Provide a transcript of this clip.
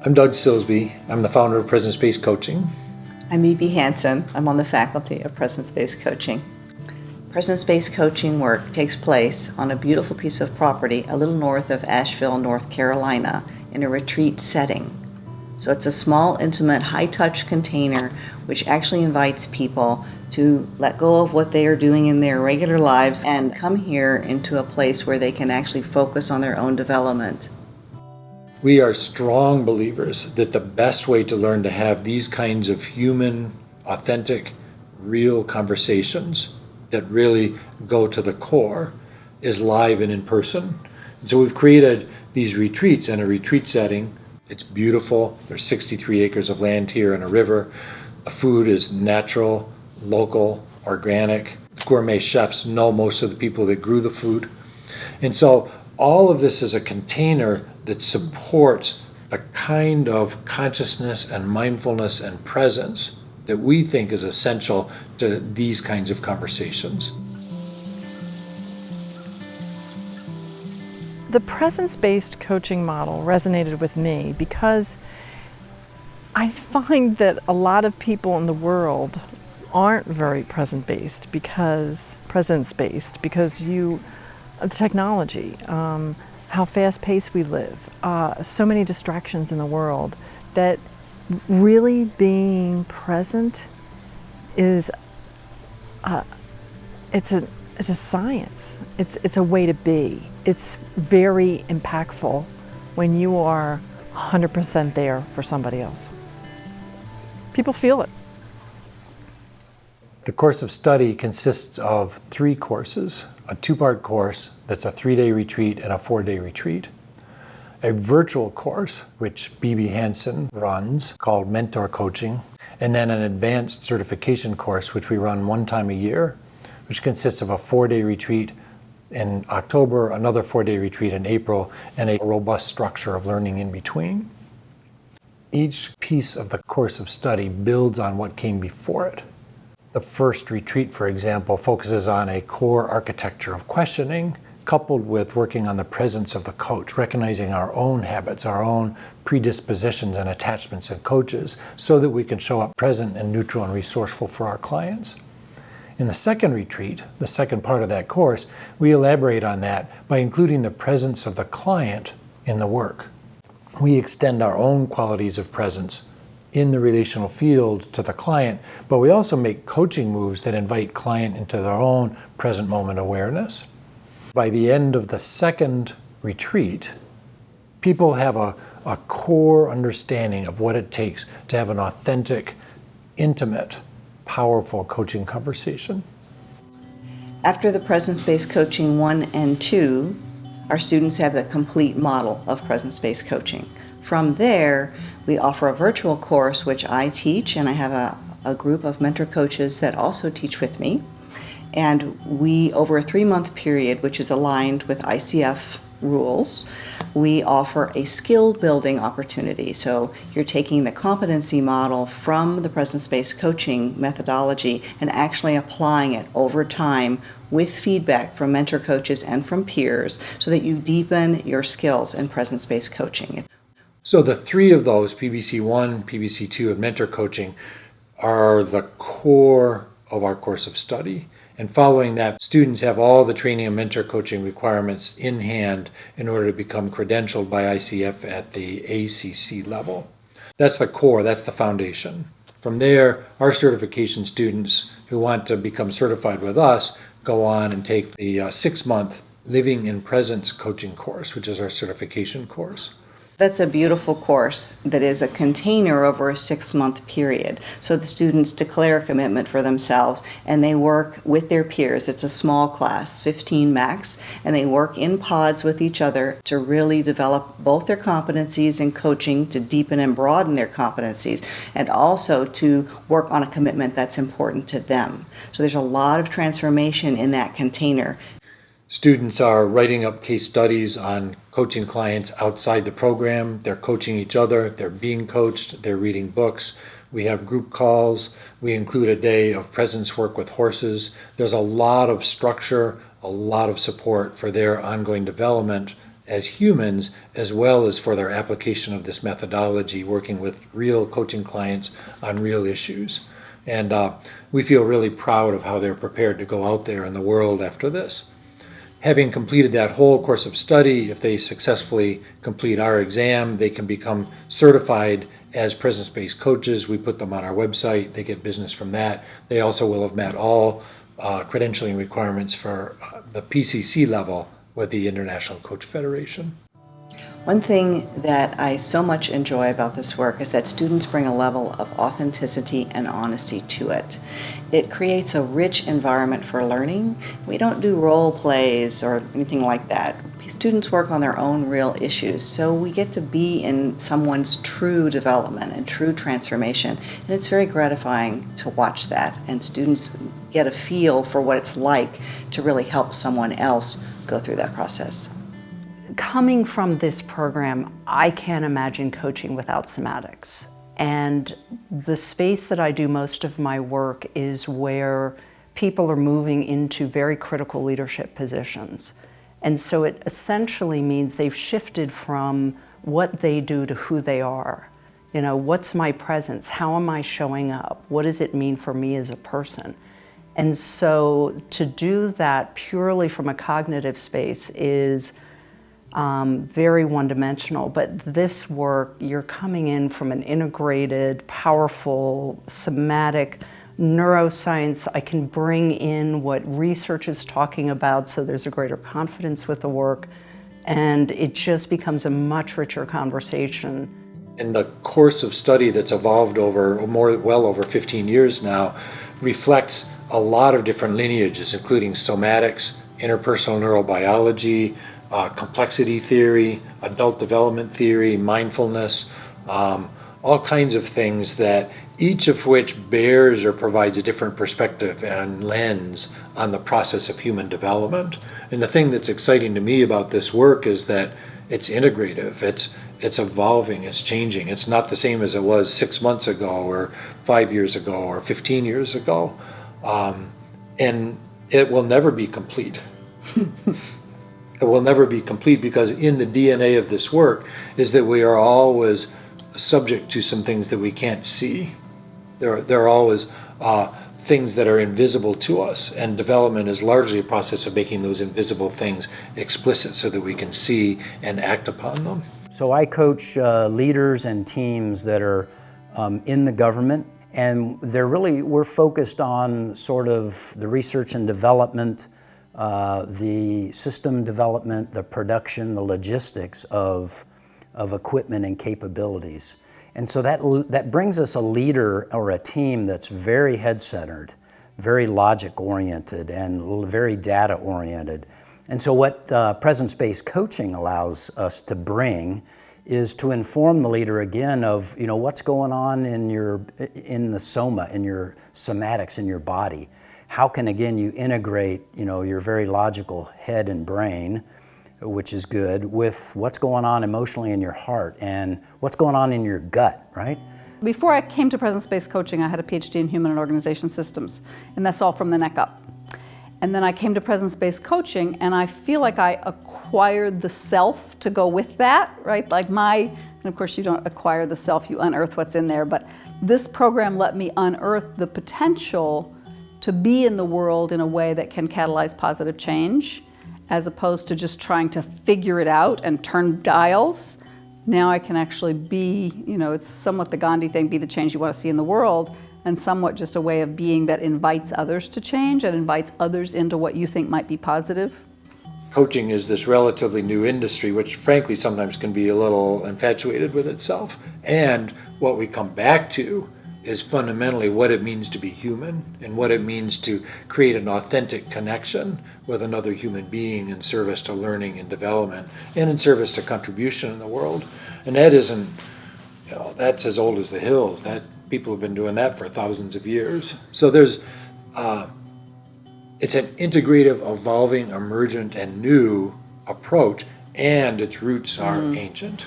I'm Doug Silsby. I'm the founder of Presence-Based Coaching. I'm E.B. Hansen. I'm on the faculty of Presence-Based Coaching. Presence-based coaching work takes place on a beautiful piece of property a little north of Asheville, North Carolina, in a retreat setting. So it's a small, intimate, high-touch container which actually invites people to let go of what they are doing in their regular lives and come here into a place where they can actually focus on their own development. We are strong believers that the best way to learn to have these kinds of human, authentic, real conversations that really go to the core is live and in person. And so we've created these retreats in a retreat setting. It's beautiful. There's 63 acres of land here and a river. The food is natural, local, organic. Gourmet chefs know most of the people that grew the food. And so all of this is a container that supports the kind of consciousness and mindfulness and presence that we think is essential to these kinds of conversations. The presence-based coaching model resonated with me because I find that a lot of people in the world aren't very presence-based because the technology, how fast-paced we live, so many distractions in the world, that really being present is it's a science. It's a way to be. It's very impactful when you are 100% there for somebody else. People feel it. The course of study consists of 3 courses, a 2-part course that's a 3-day retreat and a 4-day retreat, a virtual course, which B.B. Hansen runs, called Mentor Coaching, and then an advanced certification course, which we run 1 time a year, which consists of a 4-day retreat in October, another 4-day retreat in April, and a robust structure of learning in between. Each piece of the course of study builds on what came before it. The first retreat, for example, focuses on a core architecture of questioning, coupled with working on the presence of the coach, recognizing our own habits, our own predispositions and attachments in coaches, so that we can show up present and neutral and resourceful for our clients. In the second retreat, the second part of that course, we elaborate on that by including the presence of the client in the work. We extend our own qualities of presence in the relational field to the client, but we also make coaching moves that invite client into their own present moment awareness. By the end of the second retreat, people have a core understanding of what it takes to have an authentic, intimate, powerful coaching conversation. After the presence-based coaching 1 and 2, our students have the complete model of presence-based coaching. From there, we offer a virtual course which I teach, and I have a group of mentor coaches that also teach with me. And we, over a 3-month period, which is aligned with ICF rules, we offer a skill building opportunity. So you're taking the competency model from the presence-based coaching methodology and actually applying it over time with feedback from mentor coaches and from peers so that you deepen your skills in presence-based coaching. So the 3 of those, PBC1, PBC2, and mentor coaching, are the core of our course of study. And following that, students have all the training and mentor coaching requirements in hand in order to become credentialed by ICF at the ACC level. That's the core, that's the foundation. From there, our certification students who want to become certified with us go on and take the 6-month Living in Presence coaching course, which is our certification course. That's a beautiful course that is a container over a 6-month period. So the students declare a commitment for themselves and they work with their peers. It's a small class, 15 max, and they work in pods with each other to really develop both their competencies in coaching, to deepen and broaden their competencies, and also to work on a commitment that's important to them. So there's a lot of transformation in that container. Students are writing up case studies on coaching clients outside the program. They're coaching each other. They're being coached. They're reading books. We have group calls. We include a day of presence work with horses. There's a lot of structure, a lot of support for their ongoing development as humans, as well as for their application of this methodology, working with real coaching clients on real issues. And we feel really proud of how they're prepared to go out there in the world after this. Having completed that whole course of study, if they successfully complete our exam, they can become certified as presence-based coaches. We put them on our website. They get business from that. They also will have met all credentialing requirements for the PCC level with the International Coach Federation. One thing that I so much enjoy about this work is that students bring a level of authenticity and honesty to it. It creates a rich environment for learning. We don't do role plays or anything like that. Students work on their own real issues, so we get to be in someone's true development and true transformation, and it's very gratifying to watch that, and students get a feel for what it's like to really help someone else go through that process. Coming from this program, I can't imagine coaching without somatics. And the space that I do most of my work is where people are moving into very critical leadership positions. And so it essentially means they've shifted from what they do to who they are. You know, what's my presence? How am I showing up? What does it mean for me as a person? And so to do that purely from a cognitive space is very one-dimensional, but this work, you're coming in from an integrated, powerful, somatic neuroscience. I can bring in what research is talking about, so there's a greater confidence with the work, and it just becomes a much richer conversation. And the course of study that's evolved over well over 15 years now reflects a lot of different lineages, including somatics, interpersonal neurobiology, complexity theory, adult development theory, mindfulness, all kinds of things that each of which bears or provides a different perspective and lens on the process of human development. And the thing that's exciting to me about this work is that it's integrative, it's evolving, it's changing. It's not the same as it was 6 months ago or 5 years ago or 15 years ago. And it will never be complete. It will never be complete because in the DNA of this work is that we are always subject to some things that we can't see. There are always things that are invisible to us, and development is largely a process of making those invisible things explicit so that we can see and act upon them. So I coach leaders and teams that are in the government, and we're focused on sort of the research and development, the system development, the production, the logistics of equipment and capabilities. And so that brings us a leader or a team that's very head-centered, very logic-oriented, and very data-oriented. And so what presence-based coaching allows us to bring is to inform the leader again of, you know, what's going on in the soma, in your somatics, in your body. How can, again, you integrate, you know, your very logical head and brain, which is good, with what's going on emotionally in your heart and what's going on in your gut, right? Before I came to presence-based coaching, I had a PhD in human and organization systems, and that's all from the neck up. And then I came to presence-based coaching, and I feel like I acquired the self to go with that, right? And of course you don't acquire the self, you unearth what's in there, but this program let me unearth the potential to be in the world in a way that can catalyze positive change, as opposed to just trying to figure it out and turn dials. Now I can actually be, you know, it's somewhat the Gandhi thing, be the change you want to see in the world, and somewhat just a way of being that invites others to change and invites others into what you think might be positive. Coaching is this relatively new industry, which frankly sometimes can be a little infatuated with itself. And what we come back to is fundamentally what it means to be human and what it means to create an authentic connection with another human being in service to learning and development and in service to contribution in the world. And that isn't, you know, that's as old as the hills. That people have been doing that for thousands of years. So there's, it's an integrative, evolving, emergent, and new approach, and its roots are ancient.